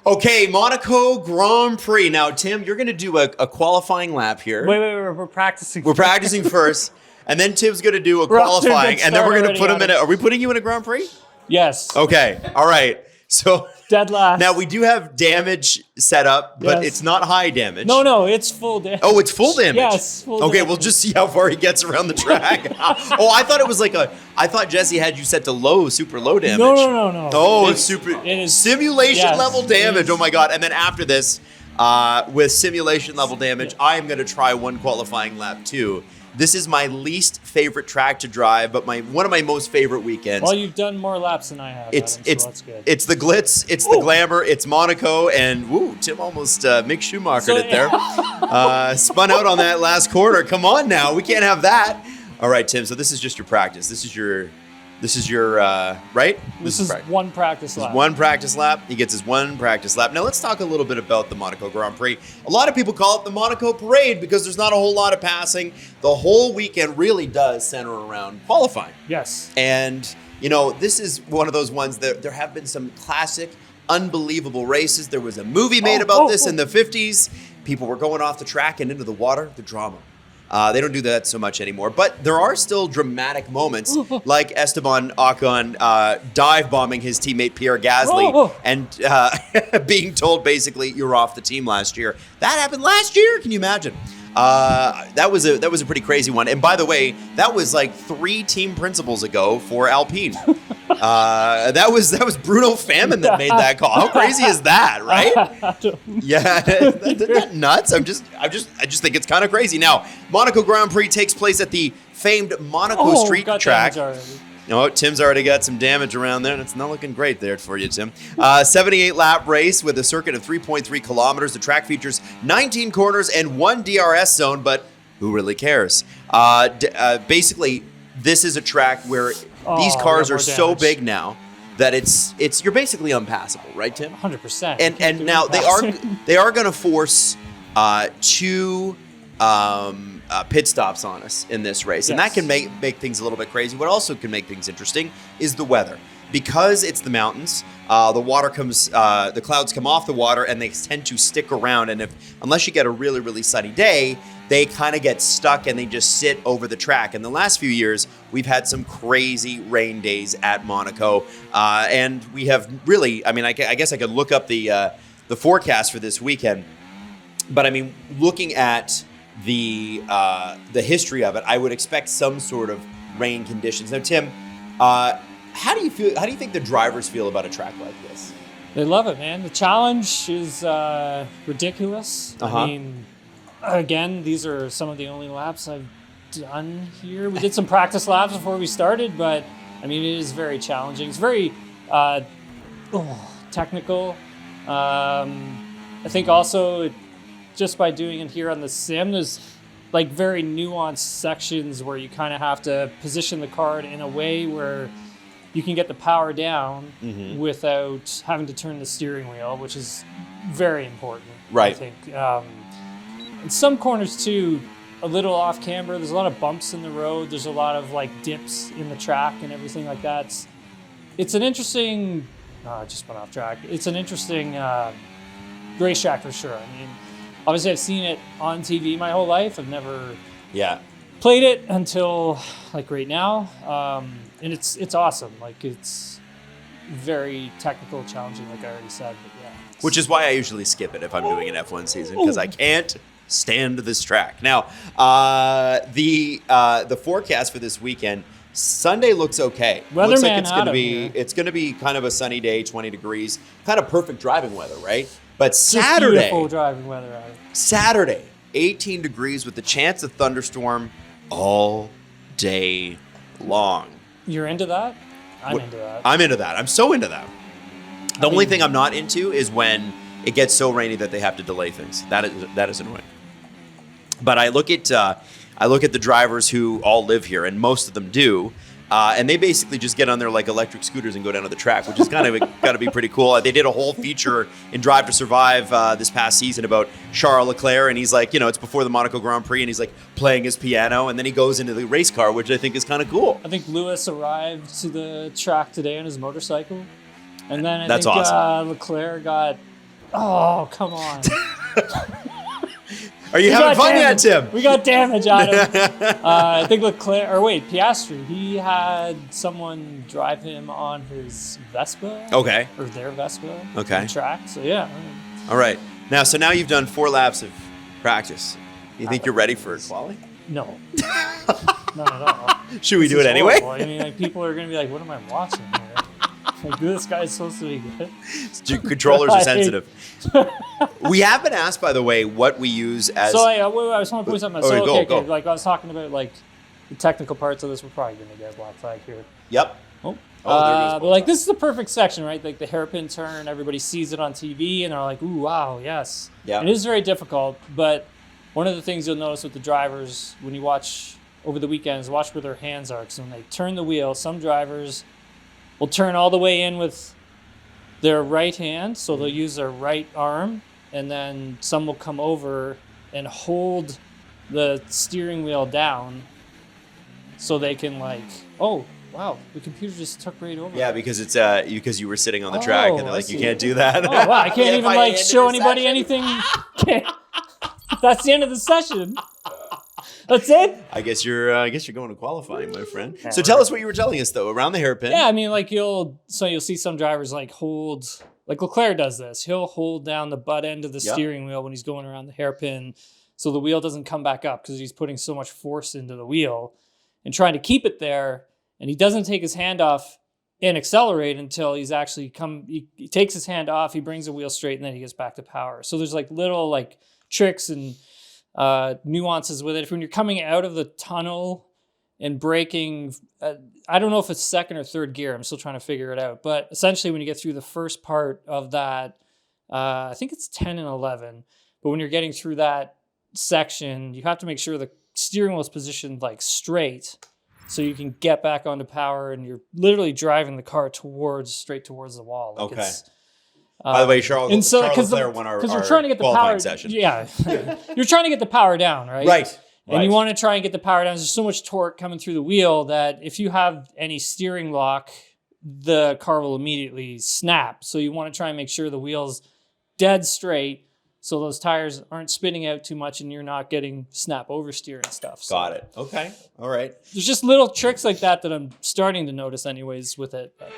Okay, Monaco Grand Prix. Now, Tim, you're going to do a qualifying lap here. Wait, we're practicing. We're practicing first, and then Tim's going to do a qualifying, and then we're going to put him in. Are we putting you in a Grand Prix? Yes. Okay. All right. So dead last. now we do have damage set up, but it's not high damage. No, it's full damage. Oh, it's full damage. Yes. Full okay, damage. we'll just see how far he gets around the track. Oh, I thought it was I thought Jesse had you set to low, super low damage. No. Oh, it's super. It is simulation level damage. Oh my god! And then after this, with simulation level damage, I am going to try one qualifying lap too. This is my least favorite track to drive, but one of my most favorite weekends. Well, you've done more laps than I have. It's that's good. It's the glitz, it's the glamour, it's Monaco, and Tim almost Mick Schumachered it there. Spun out on that last corner. Come on now, we can't have that. All right, Tim. So this is just your practice. This is your right. This is one practice lap. One practice lap. He gets his one practice lap. Now let's talk a little bit about the Monaco Grand Prix. A lot of people call it the Monaco Parade because there's not a whole lot of passing. The whole weekend really does center around qualifying. Yes. And, this is one of those ones that there have been some classic, unbelievable races. There was a movie made about this in the 50s. People were going off the track and into the water, the drama. They don't do that so much anymore, but there are still dramatic moments, like Esteban Ocon dive bombing his teammate Pierre Gasly and being told basically you're off the team last year. That happened last year. Can you imagine? That was a pretty crazy one. And by the way, that was like 3 team principals ago for Alpine. That was Bruno Famine that made that call. How crazy is that, right? Yeah, isn't that nuts? I just think it's kind of crazy. Now, Monaco Grand Prix takes place at the famed Monaco Street track. Tim's already got some damage around there, and it's not looking great there for you, Tim. 78-lap race with a circuit of 3.3 kilometers. The track features 19 corners and 1 DRS zone, but who really cares? Basically, this is a track where these cars are so big now that you're basically unpassable, right, Tim? 100%. And now they are going to force 2 pit stops on us in this race. And that can make things a little bit crazy. What also can make things interesting is the weather. Because it's the mountains, the clouds come off the water and they tend to stick around. And unless you get a really, really sunny day, they kind of get stuck and they just sit over the track. In the last few years, we've had some crazy rain days at Monaco. And we have really, I guess I could look up the forecast for this weekend. But looking at the history of it, I would expect some sort of rain conditions. Now, Tim, how do you feel? How do you think the drivers feel about a track like this? They love it, man. The challenge is ridiculous. Again, these are some of the only laps I've done here. We did some practice laps before we started, but it is very challenging. It's very technical. I think also just by doing it here on the sim, there's like very nuanced sections where you kind of have to position the car in a way where you can get the power down without having to turn the steering wheel, which is very important. Right. I think. In some corners too, a little off camber. There's a lot of bumps in the road. There's a lot of dips in the track and everything like that. It's an interesting. Just went off track. It's an interesting racetrack for sure. Obviously, I've seen it on TV my whole life. I've never played it until right now, and it's awesome. It's very technical, challenging, like I already said. But yeah, which is why I usually skip it if I'm doing an F1 season because I can't stand this track. Now, the forecast for this weekend. Sunday looks okay. Looks like it's going to be kind of a sunny day, 20 degrees, kind of perfect driving weather, right? But Saturday, beautiful driving weather out. Saturday, 18 degrees with the chance of thunderstorm all day long. You're into that? I'm into that. I'm into that. I'm so into that. The only thing I'm not into is when it gets so rainy that they have to delay things. That is annoying. But I look at the drivers who all live here, and most of them do. And they basically just get on their electric scooters and go down to the track, which is kind of got to be pretty cool. They did a whole feature in Drive to Survive this past season about Charles Leclerc, and he's it's before the Monaco Grand Prix, and he's playing his piano, and then he goes into the race car, which I think is kind of cool. I think Lewis arrived to the track today on his motorcycle, and then I That's think awesome. Leclerc got Oh, come on. Are you having fun yet, Tim? We got damage on him. I think Piastri, he had someone drive him on his Vespa. Okay. Or their Vespa. Okay. On the track. So, yeah. All right. Now you've done 4 laps of practice. You think you're ready for quali? No. Not at all. Should we do it anyway? Horrible. I mean, like, people are going to be like, what am I watching here? Like, this guy's supposed to be good. Controllers are sensitive. We have been asked, by the way, what we use as... So, I just want to point something out. Okay, So, go. like, I was talking about, like, the technical parts of this. We're probably going to get a black flag here. Yep. Oh. There goes but, like, this is the perfect section, right? Like, the hairpin turn, everybody sees it on TV, and they're like, ooh, wow, yes. Yeah. It is very difficult, but one of the things you'll notice with the drivers when you watch over the weekends, watch where their hands are. Because when they turn the wheel, some drivers will turn all the way in with their right hand, so they'll use their right arm, and then some will come over and hold the steering wheel down so they can, like, oh, wow, the computer just took right over. Yeah, because it's because you were sitting on the track and they're like, you can't do that. Oh, wow, I can't even, like, show anybody anything. That's the end of the session. That's it? I guess you're going to qualifying, my friend. So tell us what you were telling us, though, around the hairpin. Yeah, I mean, like, you'll see some drivers, like, hold, like Leclerc does this. He'll hold down the butt end of the steering wheel when he's going around the hairpin so the wheel doesn't come back up because he's putting so much force into the wheel and trying to keep it there. And he doesn't take his hand off and accelerate until he's actually he takes his hand off, he brings the wheel straight, and then he gets back to power. So there's, like, little, like, tricks and nuances with it. If when you're coming out of the tunnel and braking, I don't know if it's second or third gear. I'm still trying to figure it out. But essentially, when you get through the first part of that, I think it's 10 and 11. But when you're getting through that section, you have to make sure the steering wheel is positioned, like, straight so you can get back onto power, and you're literally driving the car straight towards the wall. Like, okay. By the way, Charles Leclerc won our we're trying to get the power session. Yeah, you're trying to get the power down, right? Right. And you want to try and get the power down. There's so much torque coming through the wheel that if you have any steering lock, the car will immediately snap. So you want to try and make sure the wheel's dead straight so those tires aren't spinning out too much and you're not getting snap oversteer and stuff. So got it. Okay. All right. there's just little tricks like that I'm starting to notice anyways with it. But,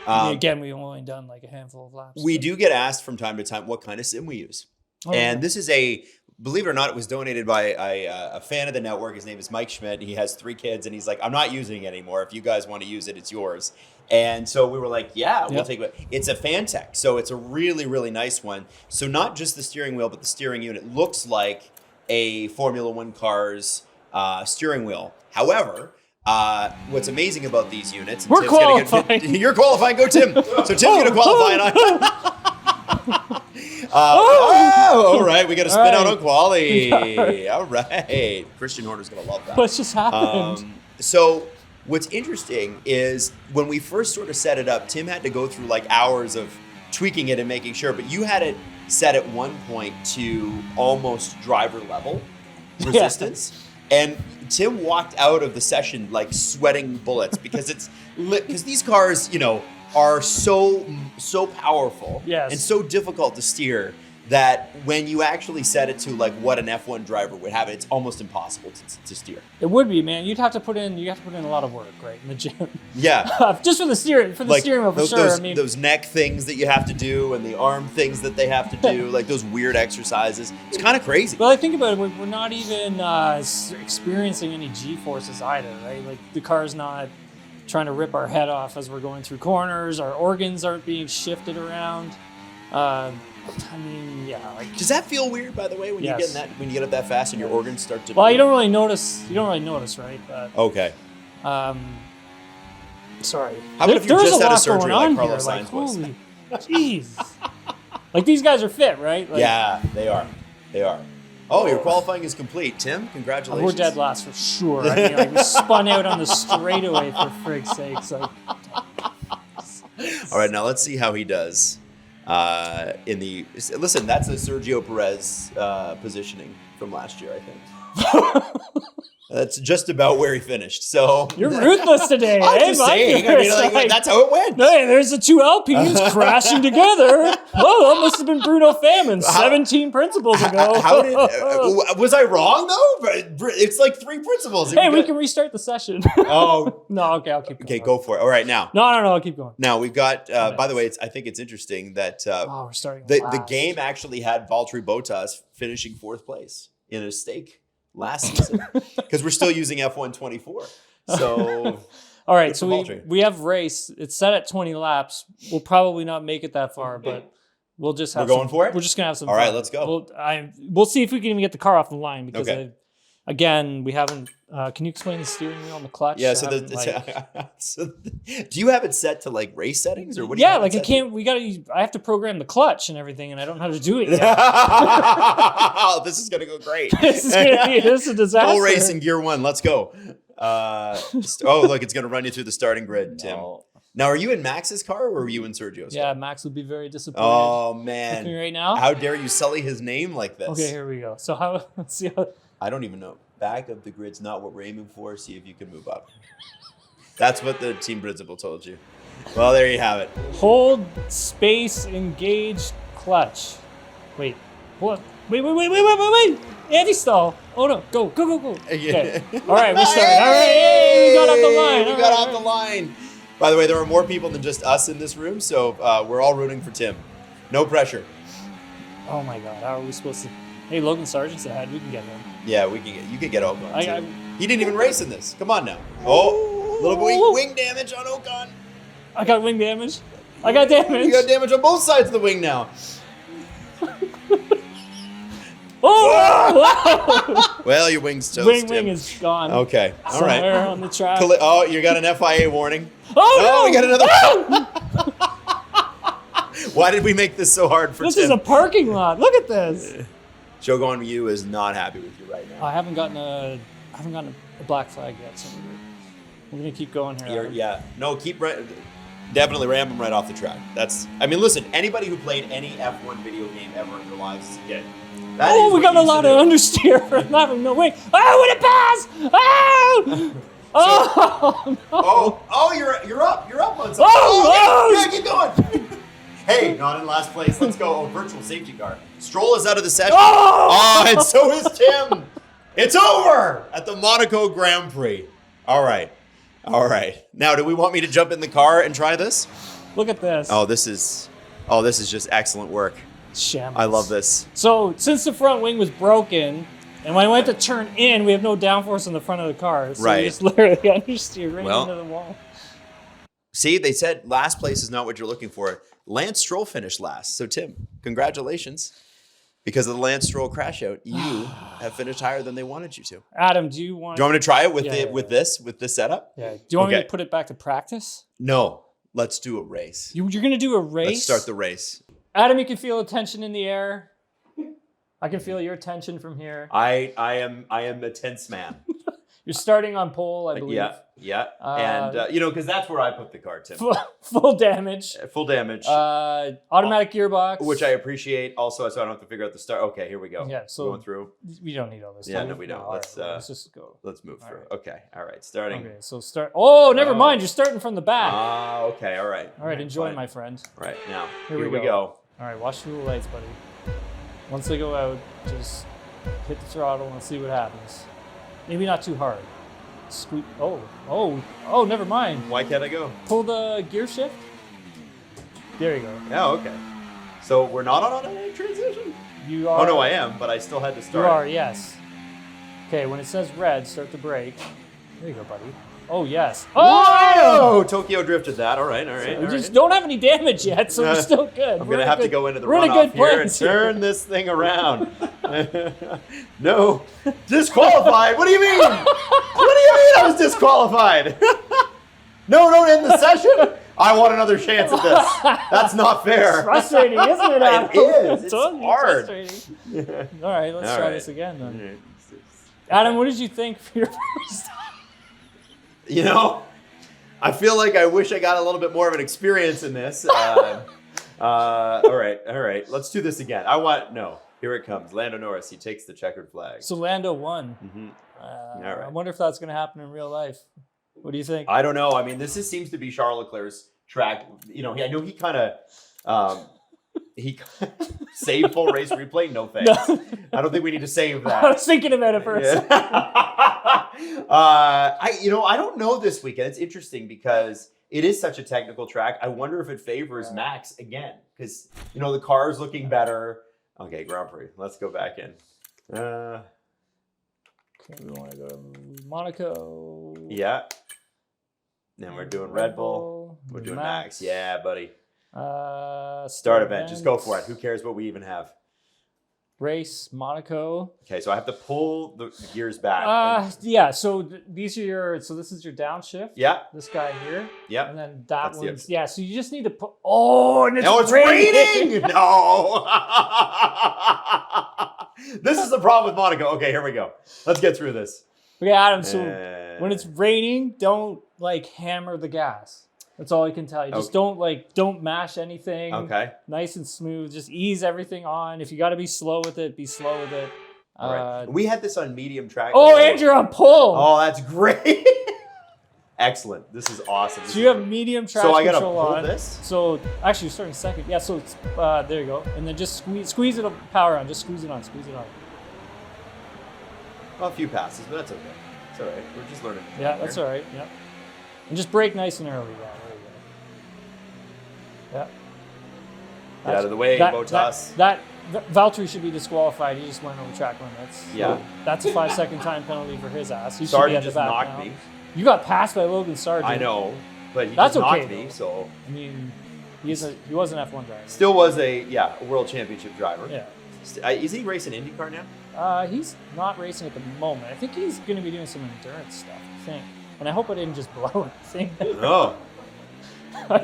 I mean, again, we've only done like a handful of laps. We do get asked from time to time what kind of sim we use. And this is believe it or not, it was donated by a fan of the network. His name is Mike Schmidt. He has 3 kids, and he's like, I'm not using it anymore. If you guys want to use it, it's yours. And so we were like, yeah, we'll take it. It's a Fantech, so it's a really, really nice one. So not just the steering wheel, but the steering unit looks like a Formula One car's steering wheel. However, what's amazing about these units, and we're qualifying. You're qualifying. Go, Tim. So Tim's going to qualify, and all right. We got to spin out on quali. All right. Christian Horner's going to love that. What's just happened? So what's interesting is when we first sort of set it up, Tim had to go through like hours of tweaking it and making sure, but you had it set at one point to almost driver level resistance. And Tim walked out of the session like sweating bullets because because these cars, are so powerful and so difficult to steer that when you actually set it to like what an F1 driver would have, it's almost impossible to steer. It would be, man. You have to put in a lot of work, right, in the gym. Yeah. Just for the steering wheel, for sure. Those neck things that you have to do and the arm things that they have to do, like those weird exercises. It's kind of crazy. Well, I think about it, we're not even experiencing any G-forces either, right? Like the car's not trying to rip our head off as we're going through corners. Our organs aren't being shifted around. Does that feel weird, by the way, when you get up that fast and your organs start to? Well, you don't really notice, right? But, okay. Sorry. How about if you just had a surgery like Carlos Sainz was? Holy, jeez. Like these guys are fit, right? Like, yeah, they are. They are. Oh, your qualifying is complete, Tim. Congratulations. We're dead last for sure. I mean, like we spun out on the straightaway for frig's sakes. Like. All right, now let's see how he does. Listen, that's a Sergio Perez positioning from last year, I think. That's just about where he finished. So You're ruthless today. I'm eh? just saying. I mean, like, that's how it went. Hey, there's the two Alpines crashing together. Oh, that must have been Bruno Famin 17 principles ago. Was I wrong though? It's like 3 principles. Hey, we can restart the session. Oh. No, okay, I'll keep going. Okay, go for it. All right, now. No, I'll keep going. Now we've got, by the way, I think it's interesting that we're starting the game actually had Valtteri Bottas finishing 4th place in a stake last season because we're still using F124. So, all right, so we have race. It's set at 20 laps. We'll probably not make it that far, but we'll just have. We're going for it. We're just gonna have some. All fun. right, let's go. We'll see if we can even get the car off the line because okay. Again, we haven't. Can you explain the steering wheel and the clutch? Yeah. So, do you have it set to like race settings or what? Do you like it can't. I have to program the clutch and everything, and I don't know how to do it yet. Oh, this is gonna go great. This is a disaster. Full race in gear 1. Let's go. Look, it's gonna run you through the starting grid, Tim. No. Now, are you in Max's car or were you in Sergio's car? Yeah, Max would be very disappointed. Oh man! With me right now. How dare you sully his name like this? Okay, here we go. So let's see how. I don't even know. Back of the grid's not what we're aiming for. See if you can move up. That's what the team principal told you. Well, there you have it. Hold space, engage clutch. Wait. What? Wait. Anti-stall. Oh no. Go. Okay. All right, we're starting. All right. Hey, we got off the line. We got off the line. By the way, there are more people than just us in this room, so we're all rooting for Tim. No pressure. Oh my God. How are we supposed to? Hey, Logan Sargent's ahead. We can get him. Yeah, you can get Ocon. He didn't even race in this. Come on now. Oh, little wing damage on Ocon. I got wing damage. I got damage. You got damage on both sides of the wing now. Oh! Well, your wing's toast. Wing is gone. Okay. All right. Somewhere on the track. Oh, you got an FIA warning. Oh, no! We got another. Why did we make this so hard for Tim? This is a parking lot. Look at this. Shogun Yu is not happy with you right now. I haven't gotten a black flag yet, so we're gonna keep going here. Definitely ram him right off the track. Listen, anybody who played any F1 video game ever in their lives is good. We got a lot of understeer for not having no wing. Oh, what a pass! Oh! Oh, you're up on something. Yeah, keep going. Hey, not in last place. Let's go. Oh, virtual safety car. Stroll is out of the session. And so is Tim. It's over at the Monaco Grand Prix. All right. Now, do we want me to jump in the car and try this? Look at this. This is just excellent work. Shambles. I love this. So, since the front wing was broken, and when I went to turn in, we have no downforce on the front of the car. So we just literally understeer right into the wall. See, they said last place is not what you're looking for. Lance Stroll finished last. So, Tim, congratulations. Because of the Lance Stroll crash out, you have finished higher than they wanted you to. Adam, do you want me to try it with this setup? Yeah. Do you want me to put it back to practice? No. Let's do a race. You're going to do a race? Let's start the race. Adam, you can feel the tension in the air. I can feel your tension from here. I am a tense man. You're starting on pole, I believe. Yeah. And, because that's where I put the car, Tim. Full damage. Full damage. Automatic gearbox. Which I appreciate also, so I don't have to figure out the start. Okay, here we go. Yeah, so going through. We don't need all this. Yeah, no, we don't. Let's just go. Let's move through. Right. Okay, all right, starting. Okay, so start. Oh, never mind. You're starting from the back. Okay, all right. All right, enjoy, my friend. All right, now, here we go. All right, watch through the lights, buddy. Once they go out, just hit the throttle and see what happens. Maybe not too hard. Squeak. Oh, never mind. Why can't I go? Pull the gear shift. There you go. Oh, okay. So we're not on automatic transition? You are. Oh, no, I am, but I still had to start. You are, yes. Okay, when it says red, start the brake. There you go, buddy. Oh, yes. Oh! Tokyo drifted that. All right. So we just don't have any damage yet, so we're still good. I'm going to have to go into the runoff here and turn this thing around. No. Disqualified? What do you mean? What do you mean I was disqualified? No, don't end the session. I want another chance at this. That's not fair. It's frustrating, isn't it, Adam? It is. It's hard. All right, let's try this again then. Adam, what did you think for your first time? I feel like I wish I got a little bit more of an experience in this. All right. Let's do this again. Here it comes. Lando Norris. He takes the checkered flag. So Lando won. All right. I wonder if that's going to happen in real life. What do you think? I don't know. I mean, seems to be Charles Leclerc's track. You know, I know he kind of he saved full race replay. No thanks. No. I don't think we need to save that. I was thinking about it first. Yeah. I don't know this weekend. It's interesting because it is such a technical track. I wonder if it favors Max again because the car is looking better. Okay, Grand Prix. Let's go back in. Okay, we want to go to Monaco. Yeah. Then we're doing Red Bull. We're doing Max. Yeah, buddy. Start event. Just go for it. Who cares what we even have? Race, Monaco. Okay, so I have to pull the gears back. Yeah, so these are this is your downshift. Yeah. This guy here. Yeah. And then that one's, so you just need to put, and it's raining! No! This is the problem with Monaco. Okay, here we go. Let's get through this. Okay, Adam, so when it's raining, don't hammer the gas. That's all I can tell you. Just don't mash anything. Okay. Nice and smooth. Just ease everything on. If you got to be slow with it, be slow with it. All right. We had this on medium track. And you're on pull. Oh, that's great. Excellent. This is awesome. So you have medium traction control on. So I got to pull this? So actually, you're starting second. Yeah, so it's, there you go. And then just squeeze it, power on. Just squeeze it on. Well, a few passes, but that's okay. It's all right. We're just learning. Yeah, that's all right. Yeah. And just brake nice and early. Yeah, there you go. Yeah. Get out of the way, Bottas. That Valtteri should be disqualified. He just went over track limits. Yeah. So that's a 5-second time penalty for his ass. He Sargent should be at the just back knocked now. me. You got passed by Logan Sargent. I know, but he That's just knocked okay, me, though. so... I mean, he was an F1 driver. Still was a world championship driver. Yeah. Is he racing IndyCar now? He's not racing at the moment. I think he's going to be doing some endurance stuff, I think. And I hope I didn't just blow anything. No.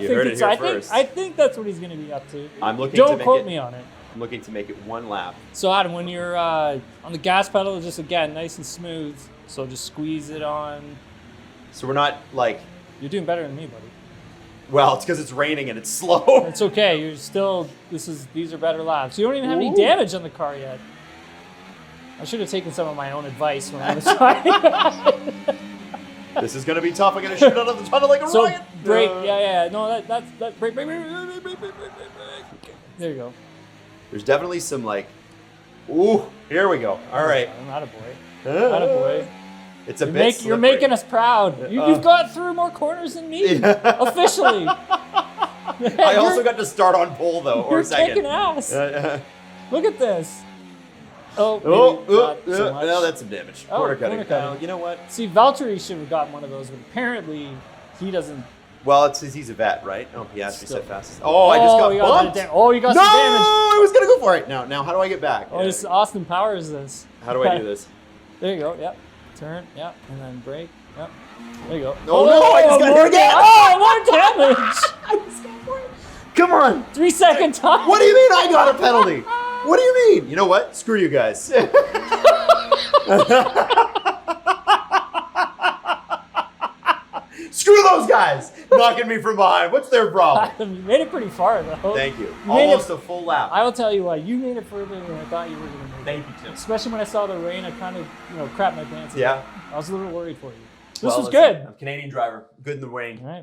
You heard it here first. I think that's what he's going to be up to. I'm looking Don't to make quote me on it. I'm looking to make it one lap. So Adam, when you're on the gas pedal, just again, nice and smooth. So just squeeze it on. So we're not You're doing better than me, buddy. Well, it's because it's raining and it's slow. It's okay. You're still. These are better laps. You don't even have any damage on the car yet. I should have taken some of my own advice when I was trying. This is gonna be tough. I'm gonna shoot out of the tunnel like a rocket. Brake. Yeah. No, that brake. There you go. There's definitely some here we go. All right. I'm not a boy. Not a boy. It's a bit slippery. You're making us proud. You've got through more corners than me, officially. I also got to start on pole, though, or second. You're kicking ass. Look at this. Not so much. No, that's some damage. Corner cutting. You know what? See, Valtteri should have gotten one of those, but apparently he doesn't. Well, it's he's a vet, right? Oh, Piastri said fastest. Oh, I just got bumped. You got some damage. No, I was going to go for it. Now how do I get back? This Austin Powers this. How do I do this? There you go. Yep. Turn. Yep. And then brake. Yep. There you go. Oh, no, I just got hit again. More damage. I just got more. Come on. 3-second time. What do you mean I got a penalty? What do you mean? You know what? Screw you guys. Screw those guys knocking me from behind. What's their problem? You made it pretty far, though. Thank you. Almost a full lap. I will tell you why. You made it further than I thought you were going to make it. Thank you, Tim. Especially when I saw the rain, I kind of, crapped my pants. Yeah. I was a little worried for you. This was listen, good. I'm a Canadian driver. Good in the rain. All right.